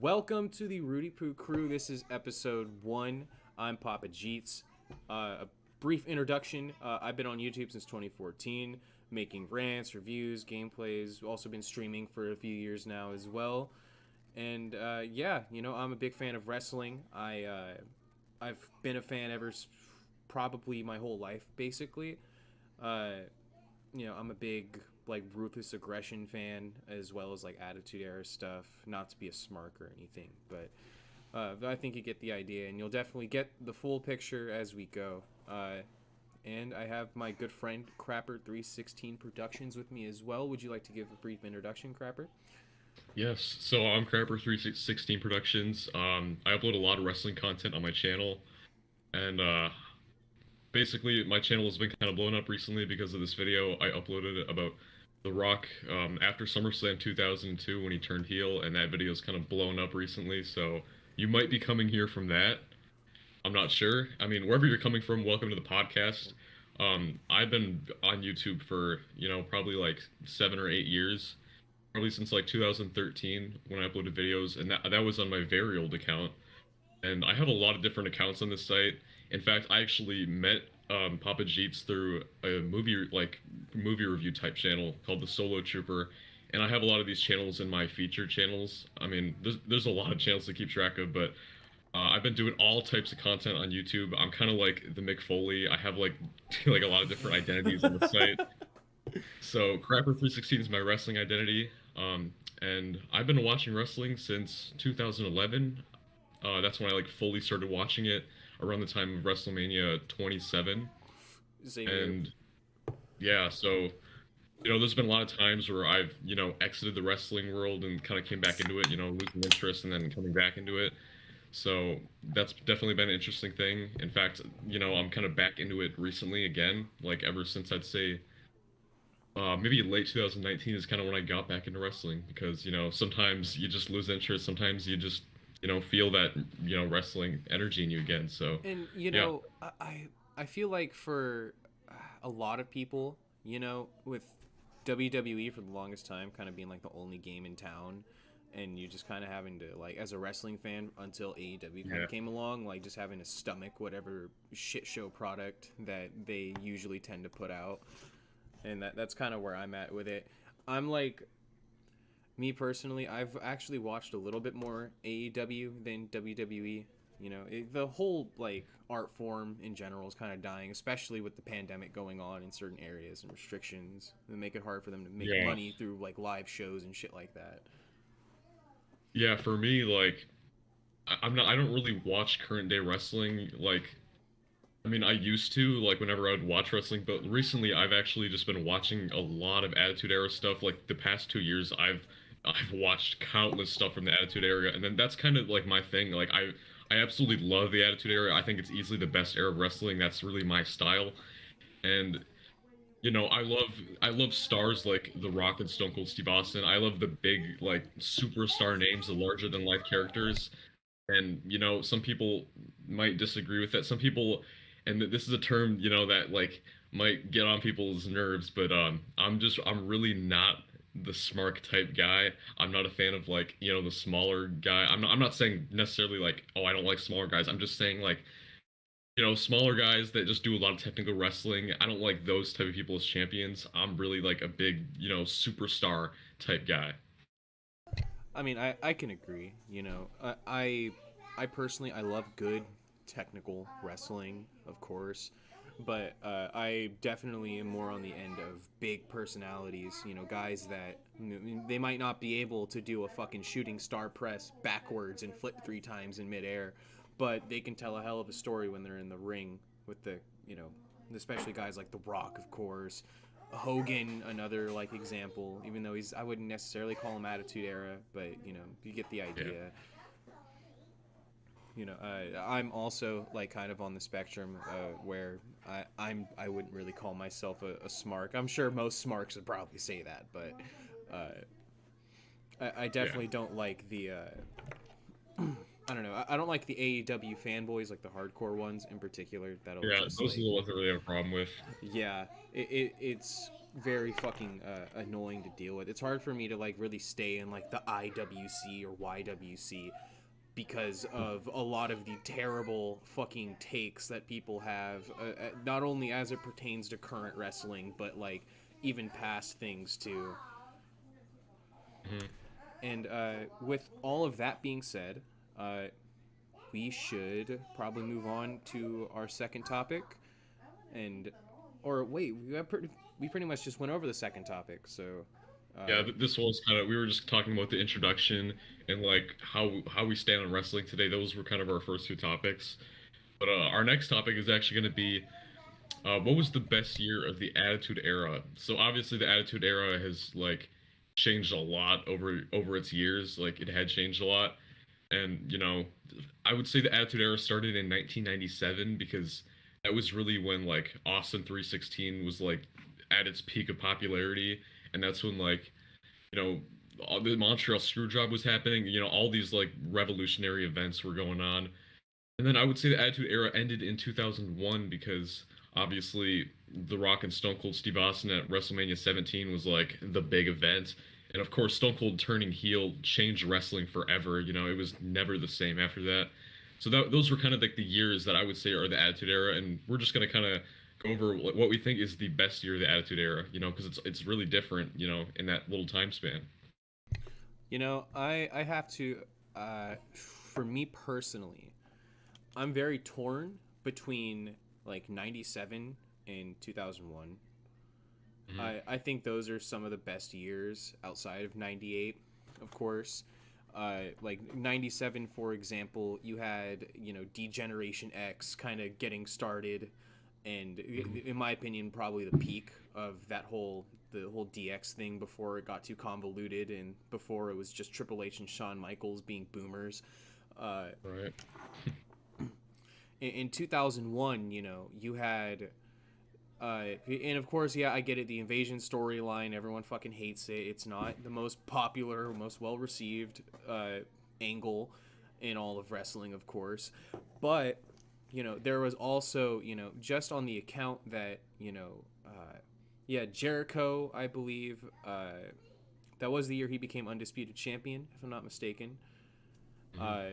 Welcome to the Roody Poo crew. This is episode 1. I'm Papa Jeets. A brief introduction. I've been on YouTube since 2014, making rants, reviews, gameplays. Also been streaming for a few years now as well. And I'm a big fan of wrestling. I've been a fan probably my whole life, basically. I'm a big ruthless aggression fan as well as Attitude Era stuff. Not to be a smark or anything, but I think you get the idea, and you'll definitely get the full picture as we go. And I have my good friend Crapper 316 Productions with me as well. Would you like to give a brief introduction, Crapper? Yes, so I'm Crapper 316 Productions. I upload a lot of wrestling content on my channel, and basically my channel has been kind of blown up recently because of this video I uploaded about The Rock after SummerSlam 2002 when he turned heel, and that video's kind of blown up recently, so you might be coming here from that. I'm not sure. I mean, wherever you're coming from, welcome to the podcast. I've been on YouTube for, probably 7 or 8 years, probably since 2013 when I uploaded videos, and that was on my very old account. And I have a lot of different accounts on this site. In fact, I actually met Papa Jeets through a movie review type channel called the Solo Trooper, and I have a lot of these channels in my featured channels. I mean, there's a lot of channels to keep track of, but I've been doing all types of content on YouTube. I'm kind of like the Mick Foley. I have like a lot of different identities on the site. So Crapper 316 is my wrestling identity, and I've been watching wrestling since 2011. That's when I fully started watching it around the time of WrestleMania 27. Same And yeah, so there's been a lot of times where I've exited the wrestling world and kind of came back into it, losing interest and then coming back into it. So that's definitely been an interesting thing. In fact, I'm kind of back into it recently again, ever since I'd say maybe late 2019 is kind of when I got back into wrestling because, sometimes you just lose interest. Sometimes you just, feel that, wrestling energy in you again. So, And yeah. I feel like for a lot of people, with WWE for the longest time kind of being the only game in town, and you just kind of having to as a wrestling fan until AEW kind Yeah. of came along, just having to stomach whatever shit show product that they usually tend to put out. And that's kind of where I'm at with it. I'm me personally, I've actually watched a little bit more AEW than WWE. The whole art form in general is kind of dying, especially with the pandemic going on in certain areas and restrictions that make it hard for them to make Yeah. money through live shows and shit like that. Yeah, for me, I don't really watch current day wrestling. I mean, I used to, whenever I would watch wrestling, but recently I've actually just been watching a lot of Attitude Era stuff. Like the past 2 years, I've watched countless stuff from the Attitude Era, and then that's kind of my thing. I absolutely love the Attitude Era. I think it's easily the best era of wrestling. That's really my style. And I love stars like The Rock and Stone Cold Steve Austin. I love the big superstar names, the larger than life characters. And some people might disagree with that. Some people, and this is a term that might get on people's nerves, but I'm really not the smark type guy. I'm not a fan of the smaller guy. I'm not saying necessarily oh, I don't like smaller guys. I'm just saying smaller guys that just do a lot of technical wrestling. I don't like those type of people as champions. I'm really a big superstar type guy. I mean, I can agree. I personally I love good technical wrestling, of course, but I definitely am more on the end of big personalities. Guys that they might not be able to do a fucking shooting star press backwards and flip 3 times in midair, but they can tell a hell of a story when they're in the ring with you know, especially guys like The Rock, of course. Hogan, another example, even though I wouldn't necessarily call him Attitude Era, but you get the Yeah. idea. I'm also kind of on the spectrum where I wouldn't really call myself a smark. I'm sure most smarks would probably say that, but I Yeah. definitely don't like the I don't know. I don't like the AEW fanboys, like the hardcore ones in particular. That'll Yeah, just those are like, the ones I really have a problem with. yeah, it's very fucking annoying to deal with. It's hard for me to like really stay in like the IWC or YWC because of a lot of the terrible fucking takes that people have, not only as it pertains to current wrestling, but like even past things too. Hmm. And with all of that being said, uh, we should probably move on to our second topic. And, or wait, we pretty much just went over the second topic. So, Yeah, uh, this was kind of we were just talking about the introduction and like how we stand on wrestling today. Those were kind of our first two topics. But our next topic is actually going to be what was the best year of the Attitude Era? So obviously the Attitude Era has like changed a lot over its years. Like it had changed a lot, and I would say the Attitude Era started in 1997 because that was really when like Austin 316 was like at its peak of popularity, and that's when like you know all the Montreal Screwjob was happening. All these like revolutionary events were going on, and then I would say the Attitude Era ended in 2001 because obviously The Rock and Stone Cold Steve Austin at WrestleMania 17 was like the big event. And of course, Stone Cold turning heel changed wrestling forever. It was never the same after that. So those were kind of like the years that I would say are the Attitude Era, and we're just gonna kind of go over what we think is the best year of the Attitude Era. Because it's really different. In that little time span. I have to, for me personally, I'm very torn between like 97 and 2001. Hmm. I think those are some of the best years outside of 98, of course. Like 97, for example, you had, Degeneration X kind of getting started. And Hmm. in my opinion, probably the peak of the whole DX thing before it got too convoluted and before it was just Triple H and Shawn Michaels being boomers. Uh, Right. in 2001, you had and of course, yeah, I get it. The invasion storyline, everyone fucking hates it. It's not the most popular, most well received angle in all of wrestling, of course. But, there was also, just on the account that, yeah, Jericho, I believe, that was the year he became undisputed champion, if I'm not mistaken. Hmm. Uh,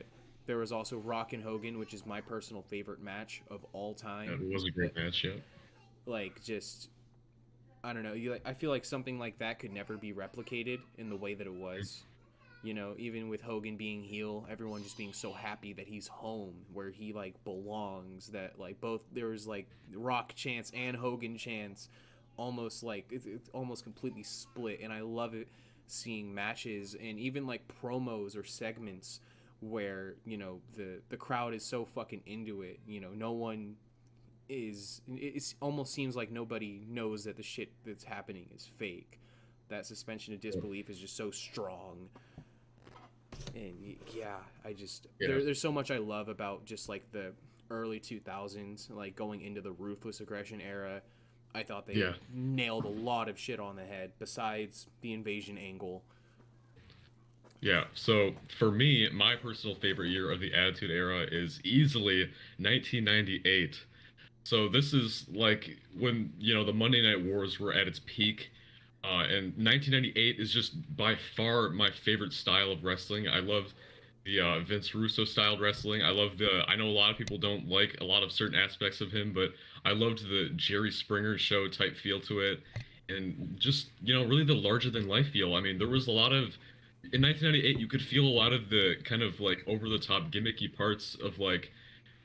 there was also Rock and Hogan, which is my personal favorite match of all Yeah, time. it was a great match. Yeah. Like, just I don't know. I feel like something like that could never be replicated in the way that it was. Even with Hogan being heel, everyone just being so happy that he's home where he like belongs. That like both there was like Rock chants and Hogan chants, almost like it's almost completely split. And I love it seeing matches and even like promos or segments where the crowd is so fucking into it. No one is it almost seems like nobody knows that the shit that's happening is fake. That suspension of disbelief is just so strong. And yeah, I just Yeah. there's so much I love about just like the early 2000s, like going into the ruthless aggression era. I thought they Yeah. nailed a lot of shit on the head besides the invasion angle. Yeah, so for me, my personal favorite year of the Attitude Era is easily 1998. So this is like when, the Monday Night Wars were at its peak. And 1998 is just by far my favorite style of wrestling. I love the Vince Russo styled wrestling. I know a lot of people don't like a lot of certain aspects of him, but I loved the Jerry Springer show type feel to it. And just, really the larger than life feel. I mean, there was a lot of, in 1998, you could feel a lot of the kind of like over the top gimmicky parts of like,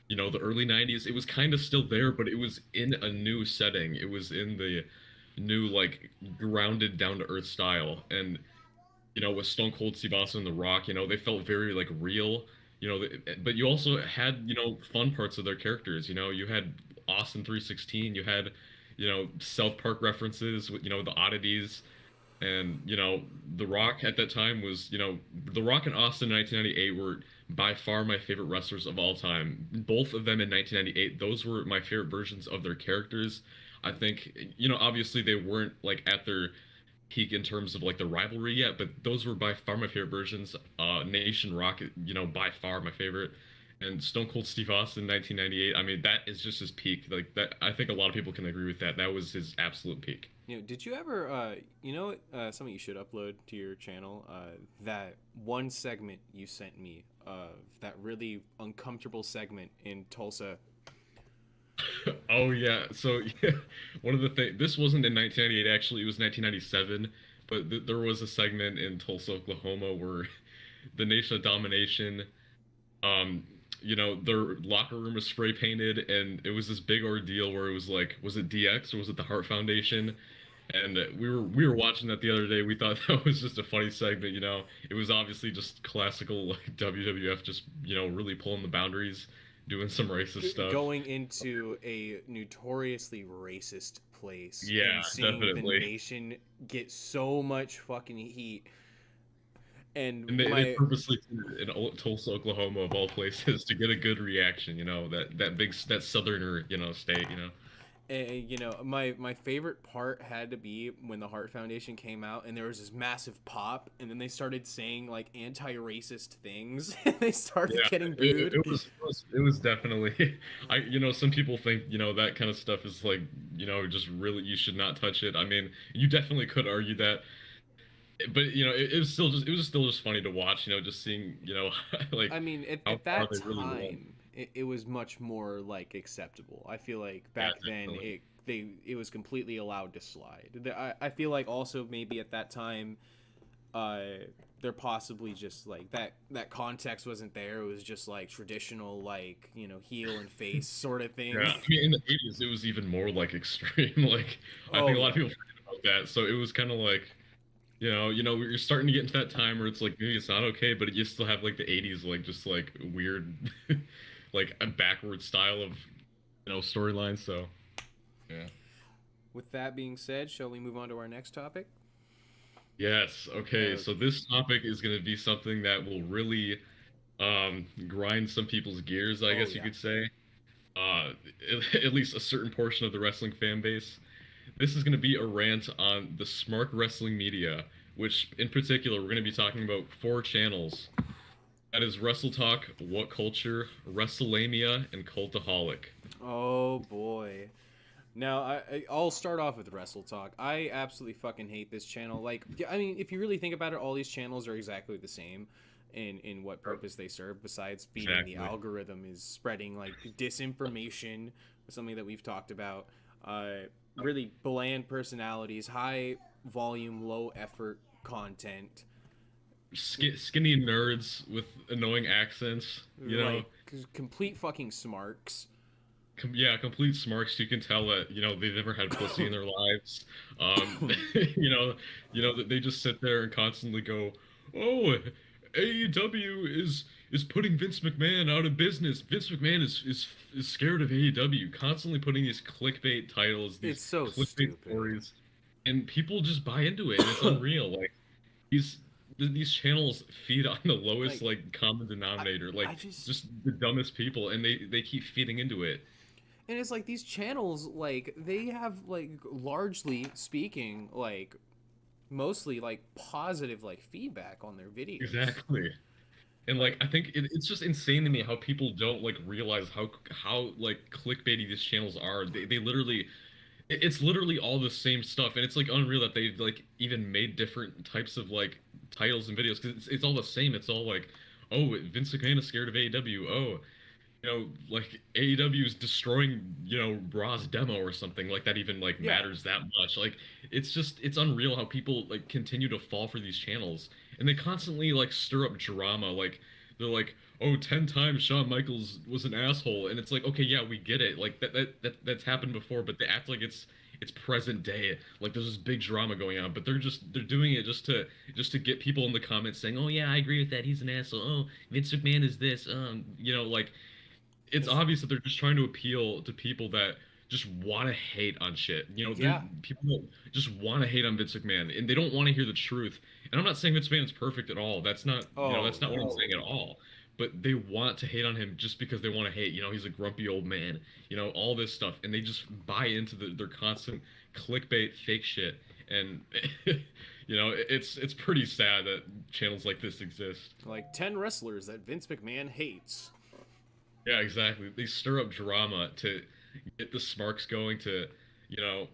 the early 90s. It was kind of still there, but it was in a new setting. It was in the new, like, grounded, down to earth style. And, with Stone Cold Steve Austin and The Rock, they felt very, like, real. But you also had, fun parts of their characters. You had Austin 316, you had, South Park references, with, the oddities. And, The Rock at that time was, The Rock and Austin in 1998 were by far my favorite wrestlers of all time. Both of them in 1998, those were my favorite versions of their characters. I think, obviously they weren't like at their peak in terms of like the rivalry yet, but those were by far my favorite versions. Nation Rock, by far my favorite, and Stone Cold Steve Austin, 1998. I mean, that is just his peak. Like that, I think a lot of people can agree with that. That was his absolute peak. Did you ever, something you should upload to your channel? That one segment you sent me of that really uncomfortable segment in Tulsa. Oh yeah. So yeah, one of the things. This wasn't in 1998. Actually, it was 1997. But there was a segment in Tulsa, Oklahoma, where the Nation of Domination, um, their locker room was spray painted, and it was this big ordeal where it was like, was it DX or was it the Hart Foundation? And we were watching that the other day. We thought that was just a funny segment. It was obviously just classical like WWF, just really pulling the boundaries, doing some racist stuff. Going into a notoriously racist place Yeah, and seeing the definitely. Nation get so much fucking heat. And And they purposely did it in Tulsa, Oklahoma, of all places, to get a good reaction. That southerner, state. my favorite part had to be when the Hart Foundation came out and there was this massive pop, and then they started saying like anti-racist things and they started Yeah, getting it, booed. it was definitely. Some people think that kind of stuff is like just really you should not touch it. I mean, you definitely could argue that, but it was still just funny to watch. Just seeing like I mean, how at far that they really went. time, it was much more like acceptable. I feel like Yeah, back then definitely. it was completely allowed to slide. I feel like also maybe at that time, uh, there possibly just like that context wasn't there. It was just like traditional like heel and face sort of Yeah, thing. I mean, in the 80s, it was even more like extreme. Like, I Oh think a lot of yeah. people forget about that. So it was kind of like, you're starting to get into that time where it's like maybe it's not okay, but you still have like the 80s, like just like weird, like a backward style of, storyline. So yeah. With that being said, shall we move on to our next topic? Yes. Okay. Uh, So this topic is going to be something that will really grind some people's gears, I oh guess you yeah. could say. Uh, at least a certain portion of the wrestling fan base. This is going to be a rant on the Smark Wrestling Media, which in particular we're going to be talking about four channels. That is Wrestletalk, WhatCulture, Wrestlelamia, and Cultaholic. Oh boy. Now, I'll start off with Wrestletalk. I absolutely fucking hate this channel. Like, yeah, I mean, if you really think about it, all these channels are exactly the same in what purpose they serve. Besides feeding the Exactly. algorithm is spreading like disinformation, something that we've talked about. Really bland personalities, high volume, low effort content. Skinny nerds with annoying accents, Like complete fucking smarks. Yeah, complete smarks. You can tell that they've never had pussy in their lives. That they just sit there and constantly go, "Oh, AEW is putting Vince McMahon out of business. Vince McMahon is scared of AEW." Constantly putting these clickbait titles, It's these so clickbait stupid. stories, and people just buy into it. And it's unreal. Like these these channels feed on the lowest Like like common I, denominator, like I just just the dumbest people, and they keep feeding into it. and it's like these channels like they have like largely speaking like mostly like positive like feedback on their videos. Exactly. And like Like I think it's just insane to me how people don't like realize how like clickbaity these channels are. They literally it's literally all the same stuff, and it's like unreal that they like even made different types of like titles and videos because it's all the same. It's all like, oh, Vince McMahon is scared of AEW. Oh, like AEW is destroying, Raw's demo or something like that even like yeah, matters that much. Like it's unreal how people like continue to fall for these channels and they constantly like stir up drama. Like they're like, oh, 10 times Shawn Michaels was an asshole. And it's like, okay, yeah, we get it. Like that's happened before, but they act like it's present day. Like there's this big drama going on, but they're doing it just to get people in the comments saying, "Oh yeah, I agree with that. He's an asshole. Oh, Vince McMahon is this." Like it's it's obvious that they're just trying to appeal to people that just want to hate on shit. They're yeah. people that just want to hate on Vince McMahon and they don't want to hear the truth. And I'm not saying Vince McMahon is perfect at all. That's not, Oh that's not what I'm no. saying at all. But they want to hate on him just because they want to hate. He's a grumpy old man. All this stuff, and they just buy into their constant clickbait, fake shit. and it's pretty sad that channels like this exist. Like 10 wrestlers that Vince McMahon hates. Yeah, exactly. They stir up drama to get the smarks going, to you know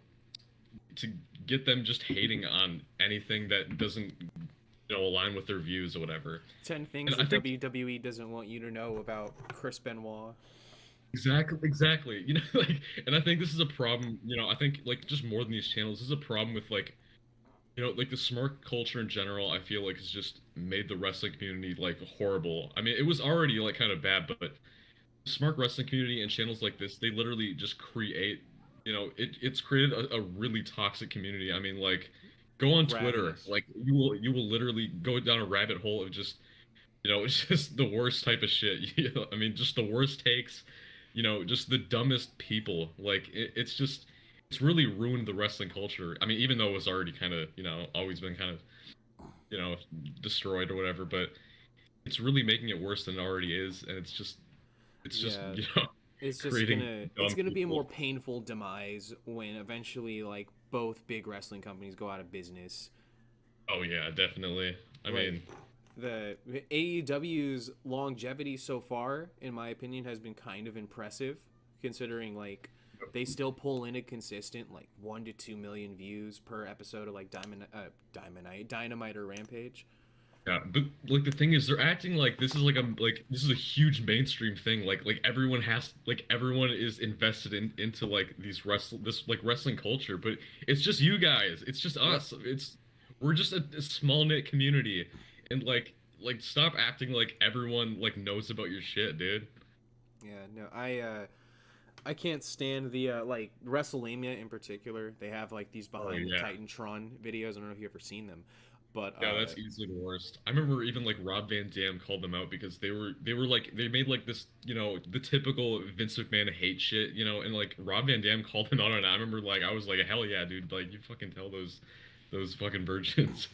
to get them just hating on anything that doesn't align with their views or whatever. 10 things And I that think WWE doesn't want you to know about Chris Benoit. exactly. Like, and I think this is a problem. I think like just more than these channels, this is a problem with like like the smart culture in general. I feel like has just made the wrestling community like horrible. I mean, it was already like kind of bad, but the smart wrestling community and channels like this, they literally just create. It's created a really toxic community. I mean, like, go on Twitter, Ravenous. like you will literally go down a rabbit hole of just it's just the worst type of shit. I mean, just the worst takes, just the dumbest people. Like it's really ruined the wrestling culture. I mean, even though it was already kind of, always been kind of, you know, destroyed or whatever, but it's really making it worse than it already is, and it's just Yeah. It's just creating it's dumb gonna be a more people. painful demise when eventually like both big wrestling companies go out of business. Oh yeah, definitely. I Like mean, the AEW's longevity so far, in my opinion, has been kind of impressive, considering like they still pull in a consistent like 1 to 2 million views per episode of like Dynamite or Rampage. yeah, but like the thing is, they're acting like this is this is a huge mainstream thing. Like everyone is invested into like this like wrestling culture, but it's just you guys. It's just Yep. us. We're just a small knit community, and stop acting like everyone like knows about your shit, dude. Yeah. No. I can't stand the like Wrestlelamia in particular. They have like these Oh behind the yeah. Titantron videos. I don't know if you've ever seen them, but Yeah, that's easily the worst. I remember even like Rob Van Dam called them out because they were like they made like this, the typical Vince McMahon hate shit, and like Rob Van Dam called them out on it. I remember like I was like, hell yeah, dude, like you fucking tell those fucking virgins.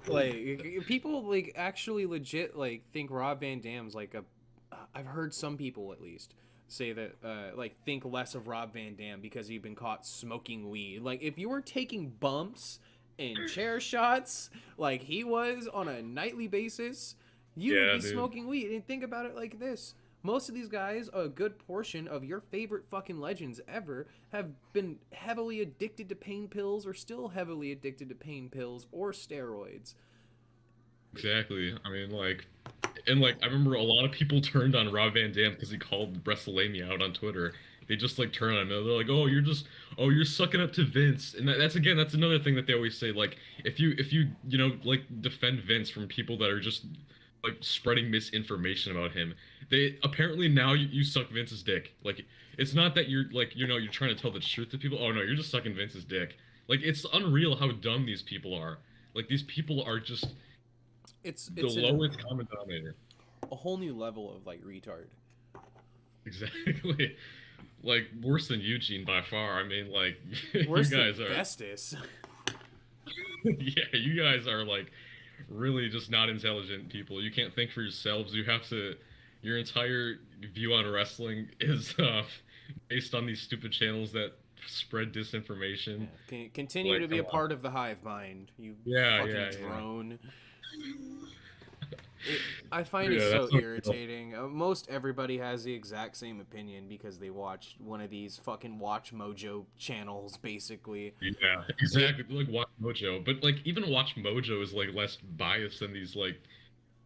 like people like actually legit like think Rob Van Dam's like a. I've heard some people at least say that like think less of Rob Van Dam because he'd been caught smoking weed. Like if you were taking bumps and chair shots like he was on a nightly basis, you would Yeah, be dude. smoking weed. And think about it like this. Most of these guys, a good portion of your favorite fucking legends ever, have been heavily addicted to pain pills or still heavily addicted to pain pills or steroids. Exactly. I mean, and like I remember a lot of people turned on Rob Van Dam because he called Wrestlelamia out on Twitter. They just like turn on him. They're like, oh, you're sucking up to Vince. And that's another thing that they always say. Like, if you like defend Vince from people that are just like spreading misinformation about him, they apparently now you suck Vince's dick. Like, it's not that you're like you're trying to tell the truth to people. Oh no, you're just sucking Vince's dick. Like, it's unreal how dumb these people are. Like, these people are just the It's lowest common denominator. a whole new level of like retard. Exactly. Like worse than Eugene by far. I mean, like you Worse than guys are Festus. yeah, you guys are like really just not intelligent people. You can't think for yourselves. Your entire view on wrestling is based on these stupid channels that spread disinformation. Continue Like, to be come a on. part of the hive mind, you Yeah, fucking yeah, yeah. drone. I find it Yeah, so that's not real. irritating. Most everybody has the exact same opinion because they watched one of these fucking Watch Mojo channels, basically. Yeah, It, exactly. Like Watch Mojo, but like even Watch Mojo is like less biased than these like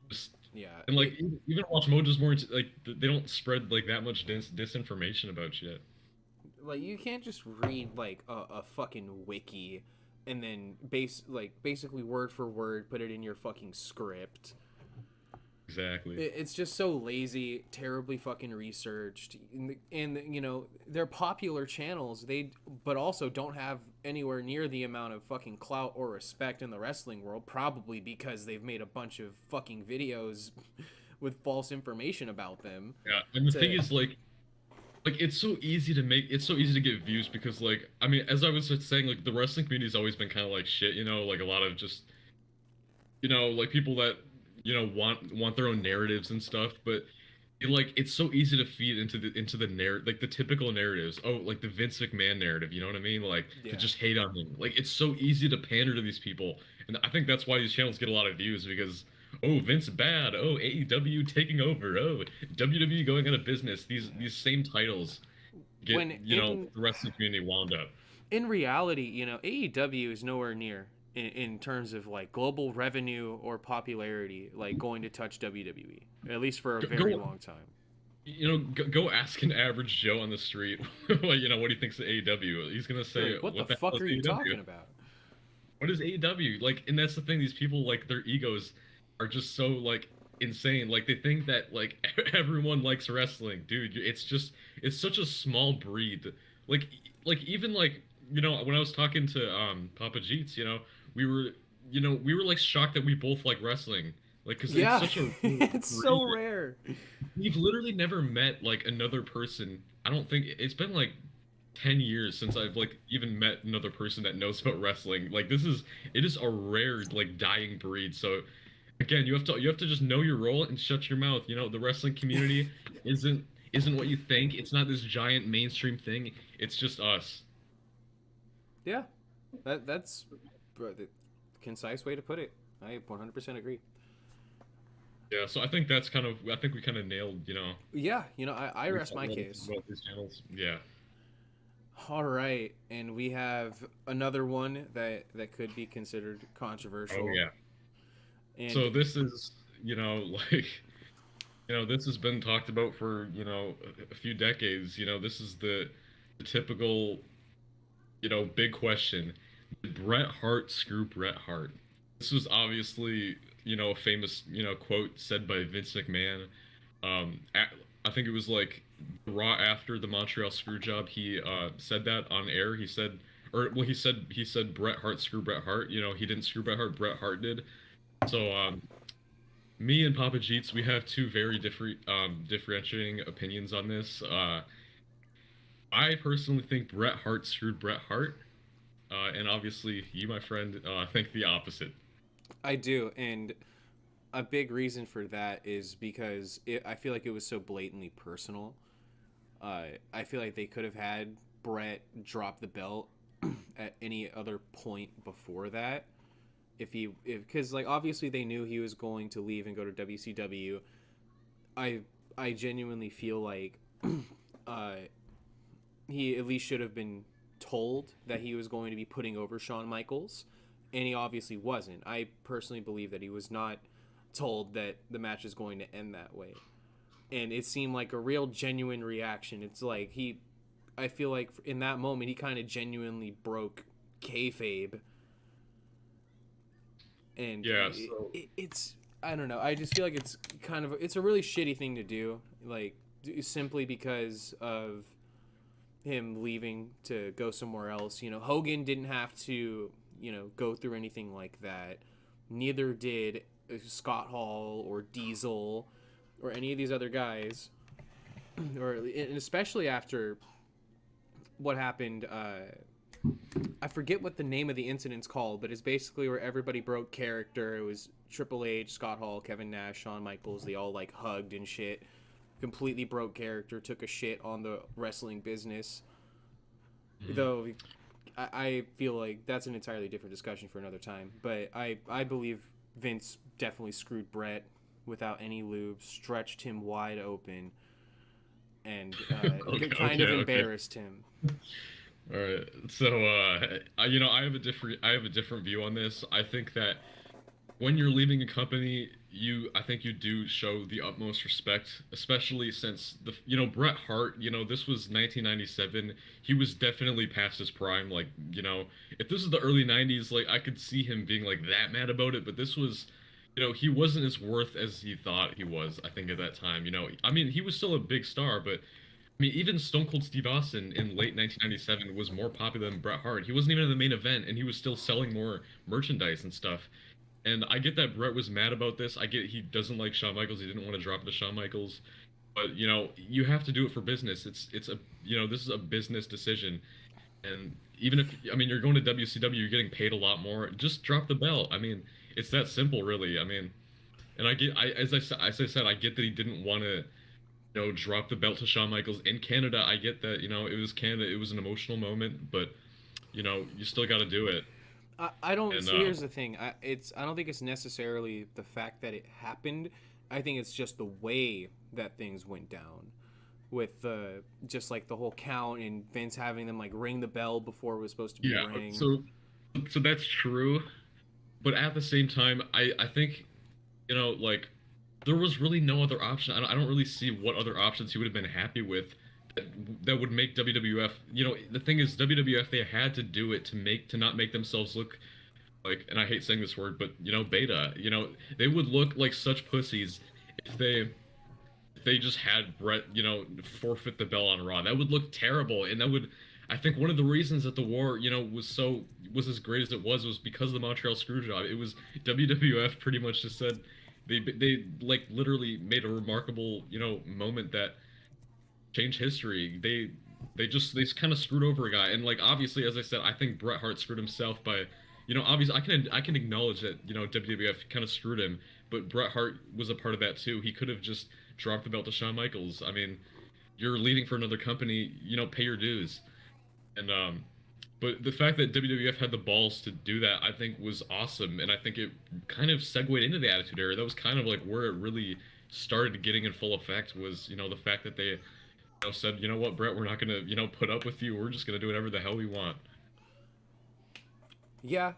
just yeah, and like even Watch Mojo's more into, like they don't spread like that much disinformation about shit. like you can't just read like a fucking wiki and then basically word for word put it in your fucking script. Exactly. It's just so lazy, terribly fucking researched, and you know they're popular channels. But also don't have anywhere near the amount of fucking clout or respect in the wrestling world. Probably because they've made a bunch of fucking videos with false information about them. Yeah, and the thing To is like it's so easy to get views because like I mean as I was just saying like the wrestling community's always been kind of like shit, like a lot of just like people that want their own narratives and stuff, but like it's so easy to feed into the narrative, like the typical narratives. Oh, like the Vince McMahon narrative, you know what I mean? Like to Yeah. just hate on him. Like it's so easy to pander to these people, and I think that's why these channels get a lot of views because oh Vince bad, oh AEW taking over, oh WWE going out of business. These same titles get When the wrestling community wound up. in reality, AEW is nowhere near in terms of like global revenue or popularity, like going to touch WWE, at least for a very Go long time. go ask an average Joe on the street, what he thinks of AEW. He's gonna say, Like, what the "What the hell fuck is are you AEW? talking about? What is AEW?" Like, and that's the thing. These people, like, their egos are just so like insane. Like, they think that like everyone likes wrestling, dude. It's such a small breed. Like, even like when I was talking to Papa Jeets, we were we were like shocked that we both like wrestling. Like, because it's Yeah, such a it's breed. so rare. We've literally never met like another person. I don't think it's been like 10 years since I've like even met another person that knows about wrestling. Like it is a rare like dying breed. So again, you have to just know your role and shut your mouth. The wrestling community isn't what you think. It's not this giant mainstream thing. It's just us. Yeah, that's the concise way to put it. I 100% agree. Yeah, so I think we kind of nailed, Yeah, I rest my case. about these channels. Yeah. All right, and we have another one that could be considered Oh controversial. yeah. And So this is, like this has been talked about for, a few decades. This is the typical, big question. Did Bret Hart screw Bret Hart? This was obviously, a famous, quote said by Vince McMahon. I think it was like Raw after the Montreal screw job. He said that on air. He said, or well, he said Bret Hart screw Bret Hart. He didn't screw Bret Hart. Bret Hart did. So me and Papa Jeets, we have two very different differentiating opinions on this. I personally think Bret Hart screwed Bret Hart, and obviously you, my friend, think the opposite. I do, and a big reason for that is because I feel like it was so blatantly personal. I feel like they could have had Brett drop the belt at any other point before that. Because like obviously they knew he was going to leave and go to WCW. I genuinely feel like uh, he at least should have been told that he was going to be putting over Shawn Michaels, and he obviously wasn't. I personally believe that he was not told that the match is going to end that way, and it seemed like a real genuine reaction. It's like I feel like in that moment he kind of genuinely broke kayfabe, and Yeah. So it's I don't know. I just feel like it's a really shitty thing to do, like simply because of him leaving to go somewhere else. Hogan didn't have to, go through anything like that. Neither did Scott Hall or Diesel or any of these other guys. And especially after what happened. I forget what the name of the incident's called, but it's basically where everybody broke character. It was Triple H, Scott Hall, Kevin Nash, Shawn Michaels. They all like hugged and shit. Completely broke character, took a shit on the wrestling business. Though I feel like that's an entirely different discussion for another time. But I believe Vince definitely screwed Brett without any lube, stretched him wide open, and kind of embarrassed him. All right. So I have a different view on this. I think that when you're leaving a company, I think you do show the utmost respect, especially since Bret Hart, this was 1997. He was definitely past his prime. Like, if this was the early 90s, like I could see him being like that mad about it, but this was he wasn't as worth as he thought he was, I think, at that time. I mean, he was still a big star, but I mean, even Stone Cold Steve Austin in late 1997 was more popular than Bret Hart. He wasn't even in the main event, and he was still selling more merchandise and stuff. And I get that Bret was mad about this. I get he doesn't like Shawn Michaels. He didn't want to drop it to Shawn Michaels. But you have to do it for business. It's a this is a business decision. And even if you're going to WCW, you're getting paid a lot more. Just drop the belt. I mean, it's that simple, really. I mean, and I get as I said, I get that he didn't want to drop the belt to Shawn Michaels in Canada. I get that, it was Canada, it was an emotional moment, but you still got to do it. I don't And see. Here's the thing. I don't think it's necessarily the fact that it happened. I think it's just the way that things went down, with just like the whole count and Vince having them like ring the bell before it was supposed to be yeah, rang. so that's true, but at the same time, I think like there was really no other option. I don't really see what other options he would have been happy with that, that would make WWF. The thing is, WWF, they had to do it to not make themselves look like, and I hate saying this word, but beta. They would look like such pussies if they just had Bret, forfeit the belt on Raw. That would look terrible, and that would. I think one of the reasons that the war, was as great as it was because of the Montreal Screwjob. It was WWF pretty much just said they like literally made a remarkable, moment that changed history. They kind of screwed over a guy, and like obviously, as I said, I think Bret Hart screwed himself by, obviously I can acknowledge that WWF kind of screwed him, but Bret Hart was a part of that too. He could have just dropped the belt to Shawn Michaels. I mean, you're leaving for another company, pay your dues. And but the fact that WWF had the balls to do that, I think, was awesome, and I think it kind of segued into the Attitude Era. That was kind of like where it really started getting in full effect. Was the fact that they said, what, Bret, we're not gonna put up with you. We're just gonna do whatever the hell we want. Yeah,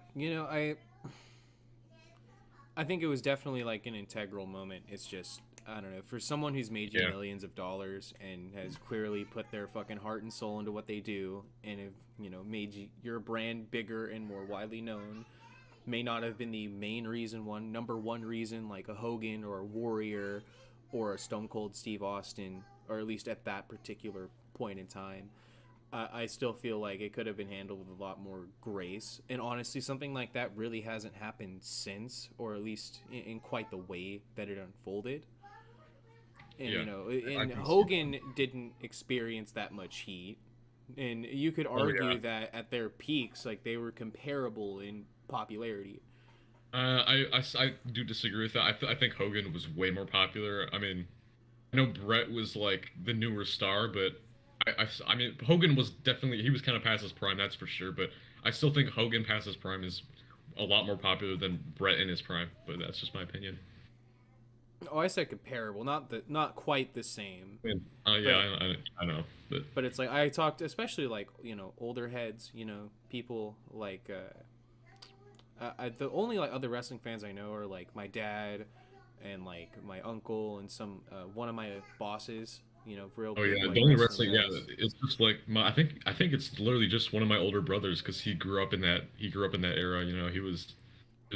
I think it was definitely like an integral moment. It's just, I don't know, for someone who's made you Yeah, millions of dollars and has clearly put their fucking heart and soul into what they do, and have made your brand bigger and more widely known, may not have been the main reason, number one reason, like a Hogan or a Warrior or a Stone Cold Steve Austin, or at least at that particular point in time. I still feel like it could have been handled with a lot more grace. And honestly, something like that really hasn't happened since, or at least in quite the way that it unfolded. And, yeah, I and can see. Hogan didn't experience that much heat. And you could Oh yeah. argue that at their peaks, like, they were comparable in popularity. I do disagree with that. I think Hogan was way more popular. I mean, I know Bret was like the newer star, but I mean, Hogan was definitely, he was kind of past his prime, that's for sure. But I still think Hogan past his prime is a lot more popular than Bret in his prime. But that's just my opinion. Oh, I said comparable, not quite the same. I mean, yeah, But I know, but it's like I talked, especially like older heads, people like the only like other wrestling fans I know are like my dad and like my uncle and some one of my bosses, real oh big yeah, like the only wrestling wrestling, yeah, guys. it's just like I think it's literally just one of my older brothers because he grew up in that era. He was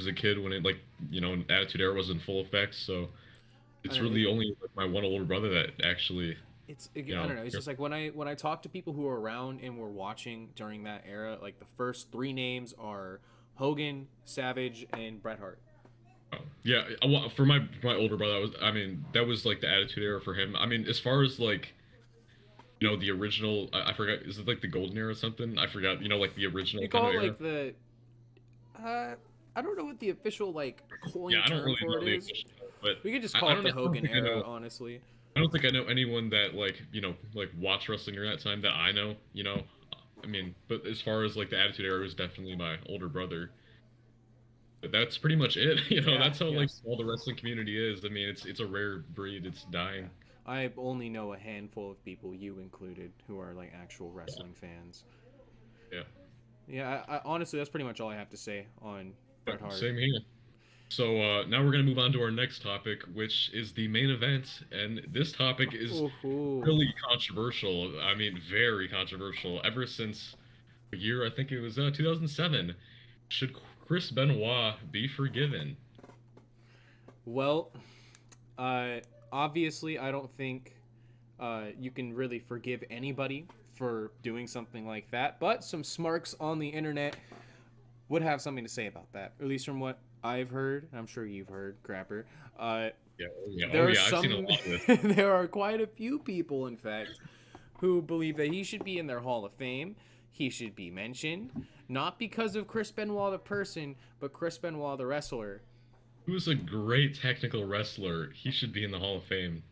a kid when it like Attitude Era was in full effect, so I it's don't know, really only like my one older brother that actually I don't know. It's just like when I talk to people who were around and were watching during that era, like the first three names are Hogan, Savage, and Bret Hart. Yeah, for my older brother, I mean, that was like the Attitude Era for him. I mean, as far as like the original, I forgot, is it like the Golden Era or something? I forgot, like the They original kind call of it era. like the I don't know what the official like Yeah, coin I don't term really for know it the is. official, but We could just I call it don't the I don't Hogan think I era, know. honestly. I don't think I know anyone that like like watched wrestling during that time that I know. I mean, but as far as like the Attitude Era was definitely my older brother. But that's pretty much it. Yeah, That's how yeah. like small the wrestling community is. I mean, it's a rare breed. It's dying. I only know a handful of people, you included, who are like actual Yeah. wrestling fans. Yeah. Yeah, honestly, that's pretty much all I have to say on Yeah, Bret Hart. same here. So now we're gonna move on to our next topic, which is the main event, and this topic is Ooh. really controversial. I mean, very controversial. Ever since the year, I think it was 2007. Should Chris Benoit be forgiven? Well, uh, obviously, I don't think you can really forgive anybody for doing something like that, but some smarks on the internet would have something to say about that, at least from what I've heard. I'm sure you've heard, Crapper. Uh, Yeah, oh yeah, oh there are yeah. I've seen a some, lot of this. there are quite a few people, in fact, who believe that he should be in their Hall of Fame. He should be mentioned, not because of Chris Benoit the person, but Chris Benoit the wrestler. He was a great technical wrestler. He should be in the Hall of Fame.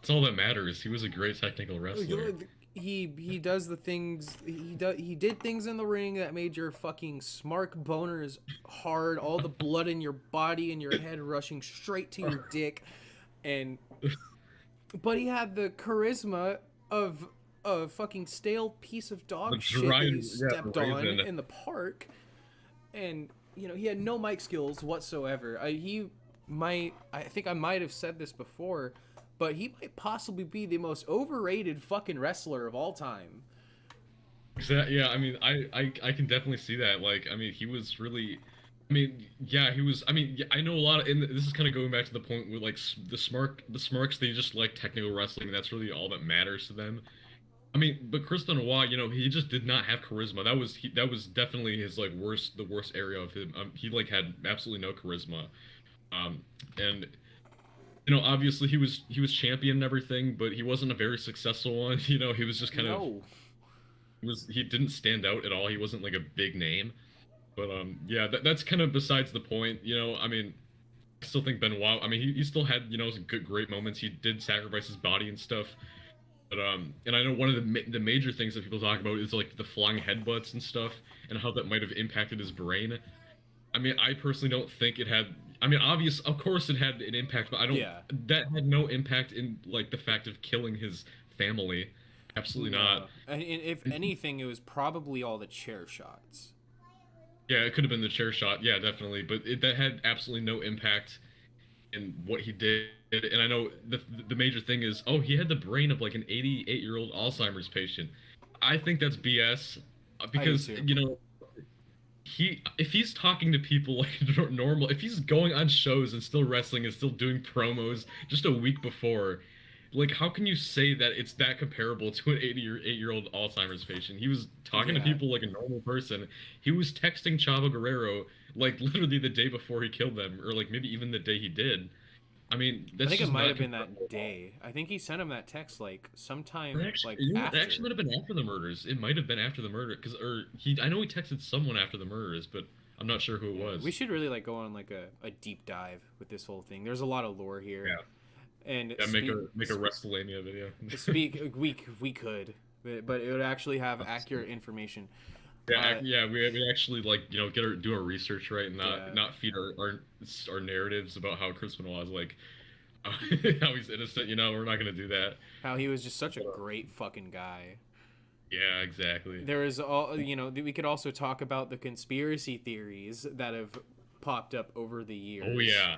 That's all that matters. He was a great technical wrestler. He does the things he did things in the ring that made your fucking smark boners hard, all the blood in your body and your head rushing straight to your dick, and but he had the charisma of a fucking stale piece of The dog shit dry, that you yeah, stepped on raisin. in the park, and he had no mic skills whatsoever. I think I might have said this before, but he might possibly be the most overrated fucking wrestler of all time. Exactly. Yeah, I mean, I can definitely see that. Like, I mean, he was really. I mean, yeah, he was. I mean, yeah, I know a lot of. And this is kind of going back to the point where like the Smarks, they just like technical wrestling. And that's really all that matters to them. I mean, but Chris Benoit, he just did not have charisma. That was definitely his like the worst area of him. He like had absolutely no charisma. And obviously he was champion and everything, but he wasn't a very successful one. He was just kind of No. he didn't stand out at all. He wasn't like a big name. But yeah, that's kind of besides the point. I mean, I still think Benoit. I mean, he still had some good great moments. He did sacrifice his body and stuff. But and I know one of the major things that people talk about is like the flying headbutts and stuff, and how that might have impacted his brain. I mean, I personally don't think it had. I mean, of course, it had an impact, but I don't. Yeah. That had no impact in like the fact of killing his family. Absolutely not. And if anything, it was probably all the chair shots. Yeah, it could have been the chair shot. Yeah, definitely. But that had absolutely no impact in what he did. And I know the major thing is, oh, he had the brain of like an 88-year-old Alzheimer's patient. I think that's BS because if he's talking to people like normal, if he's going on shows and still wrestling and still doing promos just a week before, like how can you say that it's that comparable to an 88-year-old Alzheimer's patient? He was talking to people like a normal person. He was texting Chavo Guerrero like literally the day before he killed them, or like maybe even the day he did. I mean, I that's think it just might not have been that comparable at all. day. I think he sent him that text like sometime Actually, like it after. actually might have been after the murders. It might have been after the murder, I know he texted someone after the murders, but I'm not sure who it was. We should really like go on like a deep dive with this whole thing. There's a lot of lore here. Yeah. And Yeah, make a Wrestelamia video. we could, but it would actually have accurate information. Yeah, we actually like do our research right and not feed our narratives about how Chris Benoit is like how he's innocent. We're not gonna do that. How he was just such a great fucking guy. Yeah, exactly. There is we could also talk about the conspiracy theories that have popped up over the years. Oh yeah.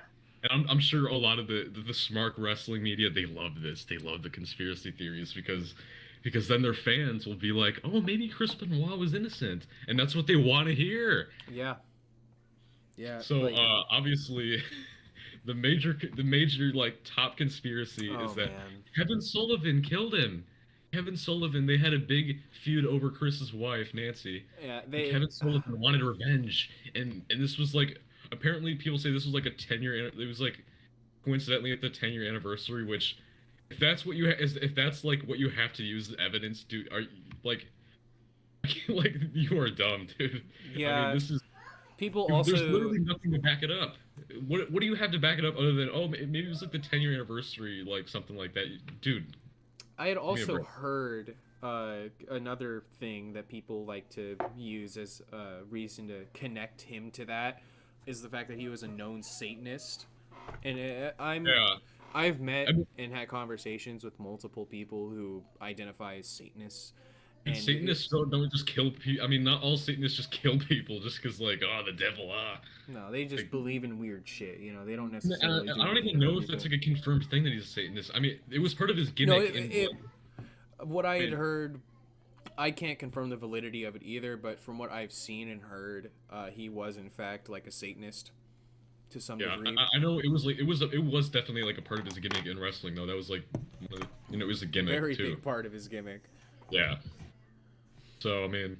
And I'm sure a lot of the smart wrestling media, they love this. They love the conspiracy theories because then their fans will be like, oh, maybe Chris Benoit was innocent, and that's what they want to hear. Yeah. Yeah. So obviously, the major like top conspiracy is that Kevin Sullivan killed him. Kevin Sullivan, they had a big feud over Chris's wife, Nancy. Yeah. Kevin Sullivan wanted revenge, and this was like. Apparently, people say this was like a 10-year. It was like coincidentally at the 10-year anniversary. Which, if that's what if that's like what you have to use as evidence, dude, are like you are dumb, dude. Yeah. I mean, this is people there's also. There's literally nothing to back it up. What do you have to back it up other than maybe it was like the 10-year anniversary, like something like that, dude? I had also heard another thing that people like to use as a reason to connect him to that. Is the fact that he was a known Satanist, and I've met and had conversations with multiple people who identify as Satanists. And Satanists don't just kill people. I mean, not all Satanists just kill people just because, like, oh, the devil, No, they just believe in weird shit. They don't necessarily. I don't even know if that's like a confirmed thing that he's a Satanist. I mean, it was part of his gimmick. What I had heard. I can't confirm the validity of it either, but from what I've seen and heard, he was in fact like a Satanist to some degree. I know it was definitely like a part of his gimmick in wrestling though. That was like, it was a gimmick very too. Big part of his gimmick. Yeah. So I mean,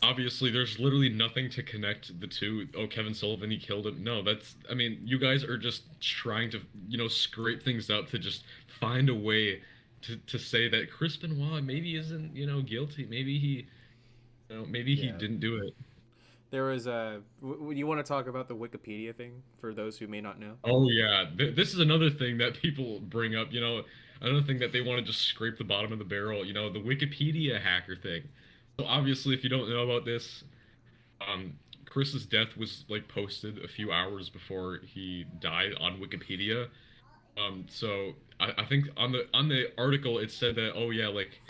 obviously there's literally nothing to connect the two. Oh, Kevin Sullivan, he killed him. No, I mean, you guys are just trying to scrape things up to just find a way. To say that Chris Benoit maybe isn't guilty, maybe he maybe he didn't do it. There was a. You want to talk about the Wikipedia thing for those who may not know? Oh yeah, this is another thing that people bring up. Another thing that they want to just scrape the bottom of the barrel. The Wikipedia hacker thing. So obviously, if you don't know about this, um, Chris's death was like posted a few hours before he died on Wikipedia. So I think on the article it said that, oh yeah, like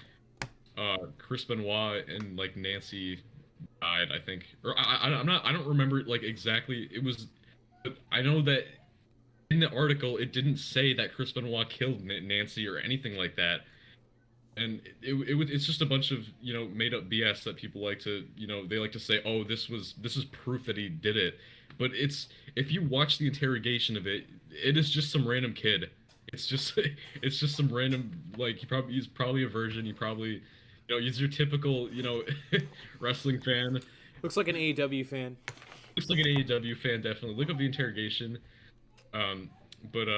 Chris Benoit and like Nancy died. I think, or I don't remember like exactly. It was. I know that in the article it didn't say that Chris Benoit killed Nancy or anything like that, and it's just a bunch of made up BS that people like to they like to say, oh, this is proof that he did it, but if you watch the interrogation of it, it is just some random kid. It's just it's just some random, like, he's probably a virgin. He probably he's your typical wrestling fan. Looks like an AEW fan. Looks like an AEW fan, definitely. Look up the interrogation. Um, but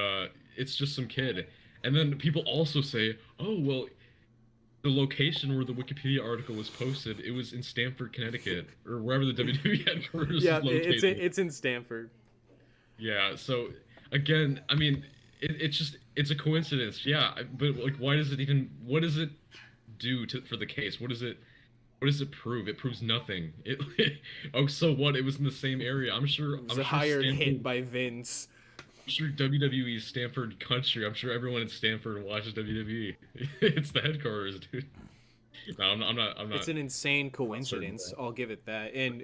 it's just some kid. And then people also say, oh, well, the location where the Wikipedia article was posted, it was in Stamford, Connecticut, or wherever the WWE headquarters Yeah, is located. it's in Stanford. Yeah, so again, I mean, it's a coincidence. Yeah, but like, what does it do for the case? What does it prove? It proves nothing. Oh, so what? It was in the same area. It was a hired hit by Vince. I'm sure WWE is Stanford country. I'm sure everyone in Stanford watches WWE. It's the headquarters, dude. No, I'm not. It's an insane coincidence. I'll give it that. And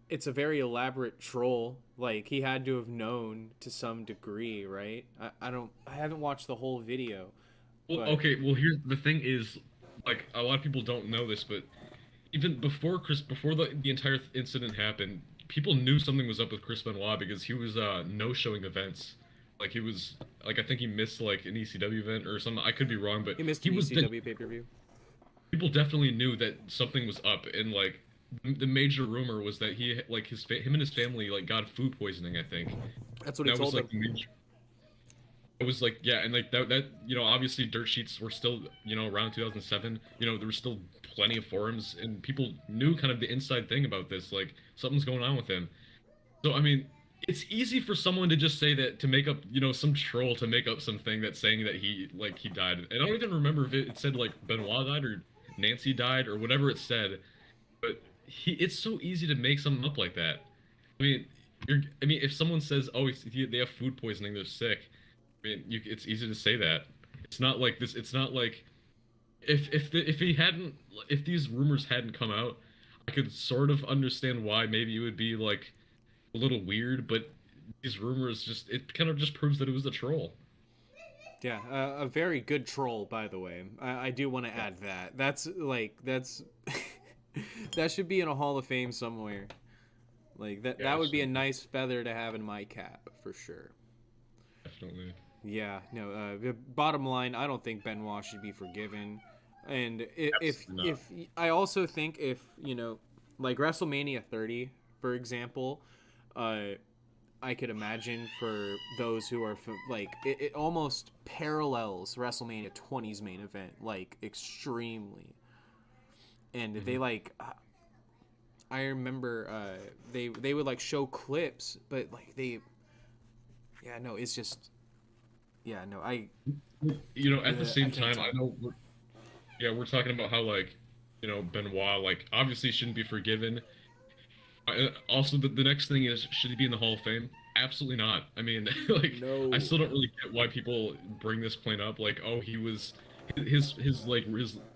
it's a very elaborate troll. Like, he had to have known to some degree, right? I haven't watched the whole video. Well, But okay. Well, here's the thing: is like, a lot of people don't know this, but even before the entire incident happened, people knew something was up with Chris Benoit because he was no showing events. Like, he was, like, I think he missed like an ECW event or something. I could be wrong, but he missed he an was ECW pay-per-view. people definitely knew that something was up, and like the major rumor was that him and his family like got food poisoning, I think. That's what he That told was like them. the major. It was like, yeah, and like that obviously dirt sheets were still around 2007. There were still plenty of forums, and people knew kind of the inside thing about this, like something's going on with him. So I mean, it's easy for someone to just say that, to make up, some troll to make up something that's saying that he died. And I don't even remember if it said like Benoit died or Nancy died or whatever it said, but it's so easy to make something up like that. I mean, if someone says, oh, they have food poisoning, they're sick. I mean, it's easy to say that. It's not like this. It's not like if these rumors hadn't come out, I could sort of understand why maybe it would be like a little weird. But these rumors it kind of just proves that it was a troll. Yeah, a very good troll, by the way. I do want to add that. That's that should be in a Hall of Fame somewhere. Like, that. Yeah, That would be a nice feather to have in my cap for sure. definitely. Yeah, no. The bottom line, I don't think Benoit should be forgiven, and Absolutely not. if I also think, if like WrestleMania 30, for example, I could imagine for those who are like, it almost parallels WrestleMania 20's main event, like, extremely, and they Mhm. like. I remember they would like show clips, but like yeah, no, it's just, yeah, no, At the I same can't time, talk. I know we're talking about how, like, Benoit, like, obviously shouldn't be forgiven. Also, the next thing is, should he be in the Hall of Fame? Absolutely not. I mean, like, I No. still don't really get why people bring this point up. Like, oh, he was his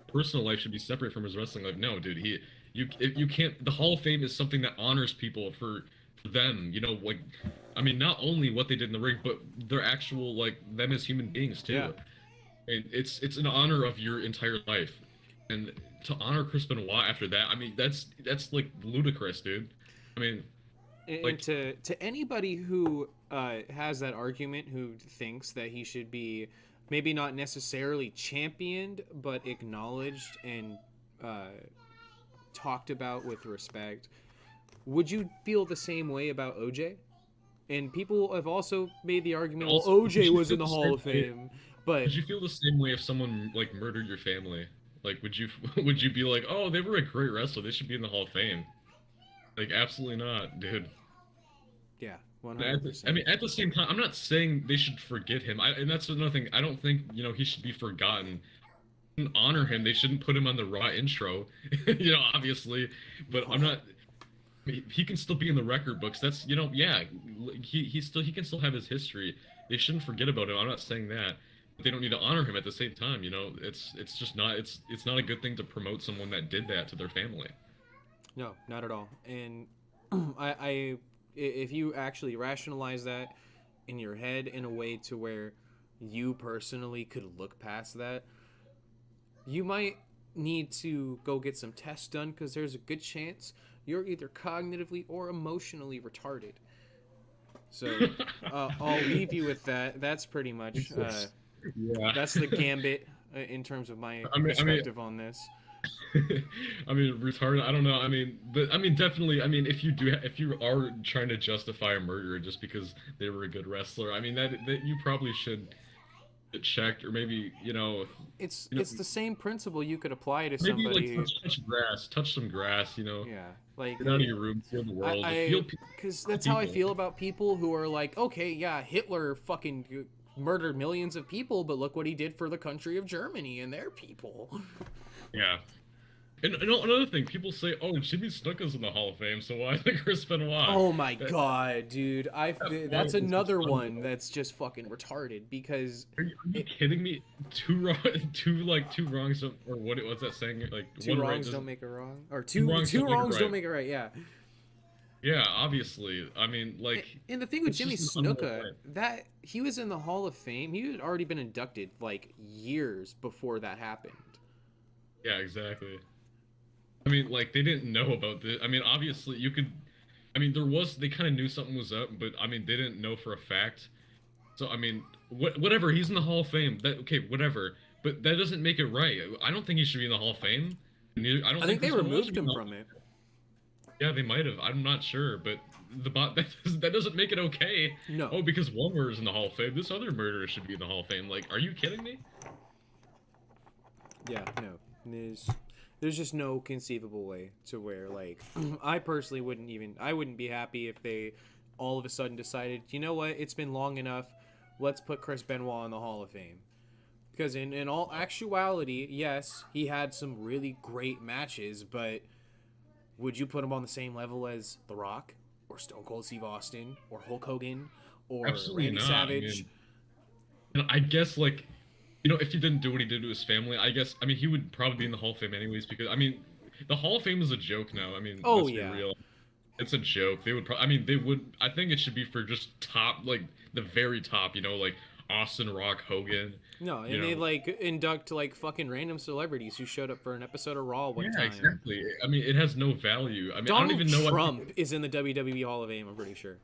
personal life should be separate from his wrestling life. No, dude, you can't. The Hall of Fame is something that honors people for them. Like, I mean, not only what they did in the ring, but their actual, like, them as human beings Yeah. too. And it's an honor of your entire life, and to honor Chris Benoit after that, I mean, that's like ludicrous, dude. I mean, And like, to anybody who has that argument, who thinks that he should be maybe not necessarily championed, but acknowledged and uh, talked about with respect, would you feel the same way about OJ? And people have also made the argument, well, also, OJ was in the Hall of Fame, but would you feel the same way if someone like murdered your family? Like, would you would you be like, oh, they were a great wrestler, they should be in the Hall of Fame? Like, absolutely not, dude. Yeah, At the, I 100%. mean, at the same time, I'm not saying they should forget him. And that's another thing. I don't think he should be forgotten. Honor him. They shouldn't put him on the Raw intro, obviously. But I'm not. He can still be in the record books. That's yeah. He can still have his history. They shouldn't forget about him. I'm not saying that, but they don't need to honor him at the same time. It's just not. It's not a good thing to promote someone that did that to their family. No, not at all. And if you actually rationalize that in your head in a way to where you personally could look past that, you might need to go get some tests done because there's a good chance you're either cognitively or emotionally retarded. So I'll leave you with that. That's pretty much Yeah. that's the gambit in terms of my I mean, perspective on this. I mean, retarded. I don't know. I mean, but I mean, definitely. I mean, if you are trying to justify a murderer just because they were a good wrestler, I mean that you probably should get checked, or maybe It's the same principle you could apply to maybe like somebody. touch grass, touch some grass. Yeah, like Get out of your room, feel the world, feel because that's how I people. feel about people who are like, okay, yeah, Hitler fucking murdered millions of people, but look what he did for the country of Germany and their people. Yeah. And another thing, people say, "Oh, Jimmy Snuka's in the Hall of Fame, so why isn't Chris Benoit?" Oh my god, dude! That's That is another just one that's just fucking retarded because are you kidding me? Two wrongs don't, or what's that saying? Like two one wrongs right don't make a wrong, or two wrongs two don't make a wrongs right. don't make it right. Yeah. Yeah, obviously. I mean, like And the thing with it's Jimmy just an unreal Snuka, thing. that he was in the Hall of Fame. He had already been inducted like years before that happened. Yeah, exactly. I mean, like they didn't know about this. I mean, obviously you could. I mean, they kind of knew something was up, but I mean, they didn't know for a fact. So I mean, whatever. He's in the Hall of Fame. That okay, whatever. But that doesn't make it right. I don't think he should be in the Hall of Fame. I don't I think think they Chris Benoit removed should be in him the Hall from of it. Fame. Yeah, they might have. I'm not sure, but that doesn't make it okay. No. Oh, because one murder's in the Hall of Fame, this other murderer should be in the Hall of Fame. Like, are you kidding me? Yeah, no. There's just no conceivable way to where like I personally wouldn't be happy if they all of a sudden decided, you know what, it's been long enough, let's put Chris Benoit in the Hall of Fame. Because in all actuality, yes, he had some really great matches, but would you put him on the same level as The Rock or Stone Cold Steve Austin or Hulk Hogan or Absolutely Randy not. Savage? I guess like, if he didn't do what he did to his family, I guess I mean he would probably be in the Hall of Fame anyways because I mean, the Hall of Fame is a joke now. I mean, Oh let's be yeah. real. It's a joke. They would I mean, they would I think it should be for just top like the very top, like Austin, Rock, Hogan. No, You and they know. like induct like fucking random celebrities who showed up for an episode of Raw one Yeah, time. exactly. I mean, it has no value. I mean, I don't Donald even know Trump is in the WWE Hall of Fame, I'm pretty sure.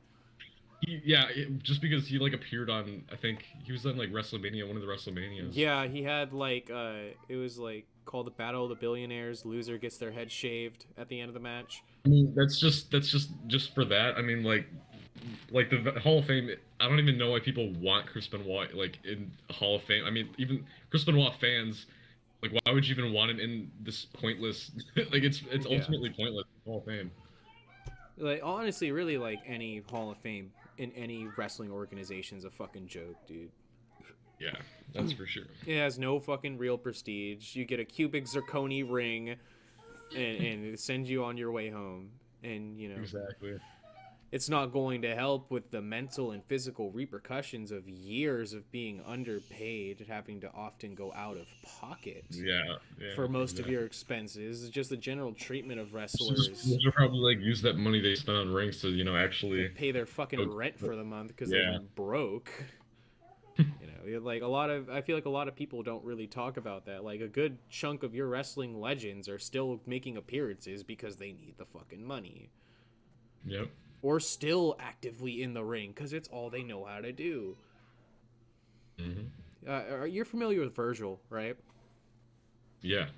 just because he like appeared on, I think he was on like WrestleMania, one of the WrestleManias. Yeah, he had like it was like called the Battle of the Billionaires. Loser gets their head shaved at the end of the match. I mean, that's just for that. I mean, like the Hall of Fame. I don't even know why people want Chris Benoit like in Hall of Fame. I mean, even Chris Benoit fans, like, why would you even want him in this pointless? Like, it's Yeah. ultimately pointless Hall of Fame. Like honestly, really like any Hall of Fame in any wrestling organization's a fucking joke, dude. Yeah, that's for sure. It has no fucking real prestige. You get a cubic zirconia ring and it sends you on your way home. And Exactly. it's not going to help with the mental and physical repercussions of years of being underpaid, having to often go out of pocket Yeah. for most of exactly. your expenses. It's just the general treatment of So wrestlers. you should probably like use that money they spent on rings to actually. Pay their fucking rent for the month because Yeah. they're broke. Like I feel like a lot of people don't really talk about that. Like a good chunk of your wrestling legends are still making appearances because they need the fucking money. Yep. Or still actively in the ring because it's all they know how to do. You're familiar with Virgil, right? Yeah.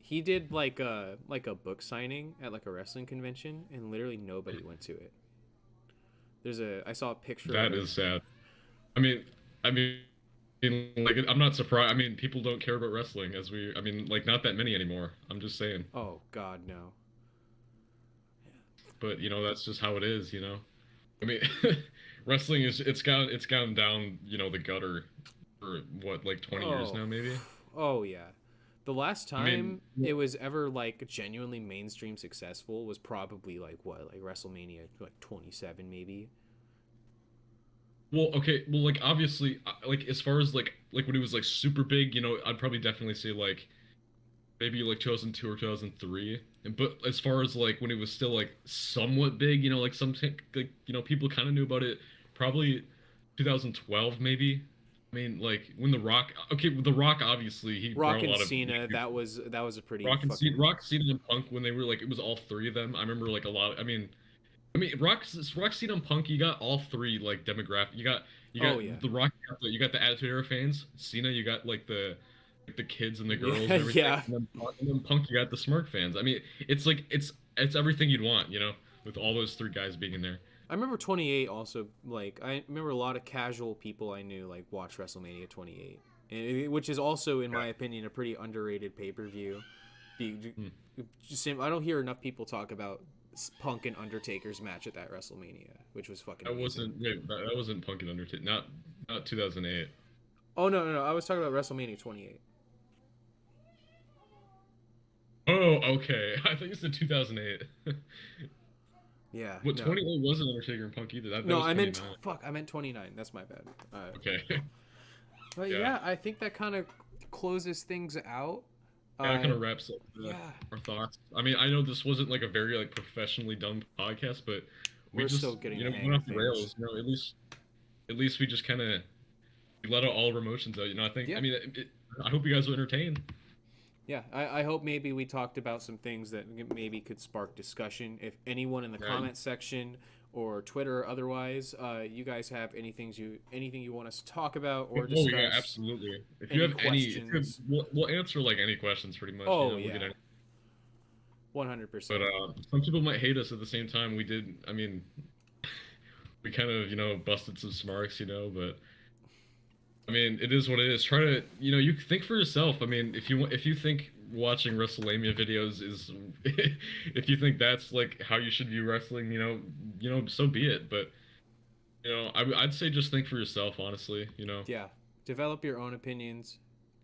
He did like a book signing at like a wrestling convention, and literally nobody went to it. I saw a picture. That of it. is sad. I mean, I mean, like, I'm not surprised. I mean, people don't care about wrestling I mean, like, not that many anymore. I'm just saying. Oh God, no. But that's just how it is. I mean, wrestling it's gone down the gutter for what, like 20 years Oh, now, maybe. oh yeah. The last I mean, time it was ever like genuinely mainstream successful was probably like what, like WrestleMania like 27 maybe. well, okay, well, like obviously, like as far as like when it was like super big, I'd probably definitely say like maybe like 2002 or 2003. But as far as like when it was still like somewhat big, like like people kind of knew about it, probably 2012 maybe. I mean, like when The Rock, okay, with The Rock obviously he brought Rock a and lot of Cena, that was a pretty fucking Rock, Cena, and Punk when they were like it was all three of them. I remember like a lot. I mean, Rock, Cena, and Punk. You got all three like demographic. You got oh yeah. the Rock. You got the Attitude Era fans. Cena, you got like the kids and the girls Yeah, and everything. yeah. And then Punk, you got the smirk fans. I mean, it's like it's everything you'd want, with all those three guys being in there. I remember 28 also, like I remember a lot of casual people I knew like watch WrestleMania 28. Which is also in Yeah. my opinion a pretty underrated pay-per-view. Hmm. I don't hear enough people talk about Punk and Undertaker's match at that WrestleMania, which was fucking That amazing. wasn't wait, that wasn't Punk and Undertaker. Not 2008. Oh no, no, no! I was talking about WrestleMania 28. Oh, okay. I think it's the 2008. Yeah, What no, 28 wasn't Undertaker and Punk either. That no, was I meant 29. fuck, I meant 29. That's my bad. Okay. But Yeah. yeah, I think that kind of closes things out. Yeah, that kind Uh, of wraps up yeah, our thoughts. I mean, I know this wasn't like a very like professionally done podcast, but we we're still just getting the we hang went of off the things. rails. At least we just kind of let out all of our emotions out. I think. Yeah, I mean, I hope you guys were entertained. yeah. I hope maybe we talked about some things that maybe could spark discussion. If anyone in the Yeah. comment section or Twitter or otherwise, you guys have anything you want us to talk about or Oh yeah, discuss, absolutely. If you any have any, if you have, questions. we'll answer like any questions pretty much. Oh We'll get yeah, any. But 100%. some people might hate us at the same time. We did. I mean, we kind of busted some smarks, but I mean, it is what it is. Try to, you think for yourself. I mean, if you think watching Wrestlelamia videos is, if you think that's like how you should view wrestling, so be it. But I'd say just think for yourself, honestly. Yeah, develop your own opinions.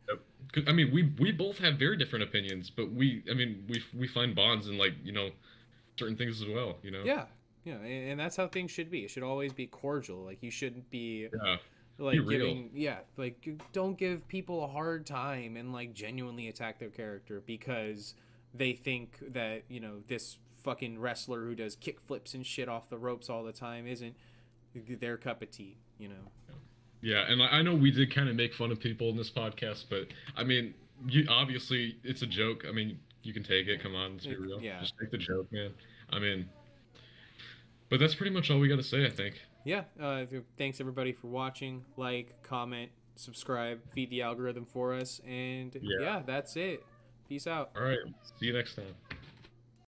Yep. 'Cause, I mean, we both have very different opinions, but I mean, we find bonds in like certain things as well. Yeah, yeah, and that's how things should be. It should always be cordial. Like you shouldn't be Yeah. Be like real. giving, yeah, like don't give people a hard time and like genuinely attack their character because they think that this fucking wrestler who does kick flips and shit off the ropes all the time isn't their cup of tea. Yeah, and I know we did kind of make fun of people in this podcast, but I mean, obviously it's a joke. I mean, you can take it. Come on, let's be real. Yeah, Just take the joke, man. I mean, but that's pretty much all we got to say, I think. yeah. Thanks everybody for watching. Like, comment, subscribe, feed the algorithm for us, and Yeah. yeah, that's it. Peace out. All right. See you next time.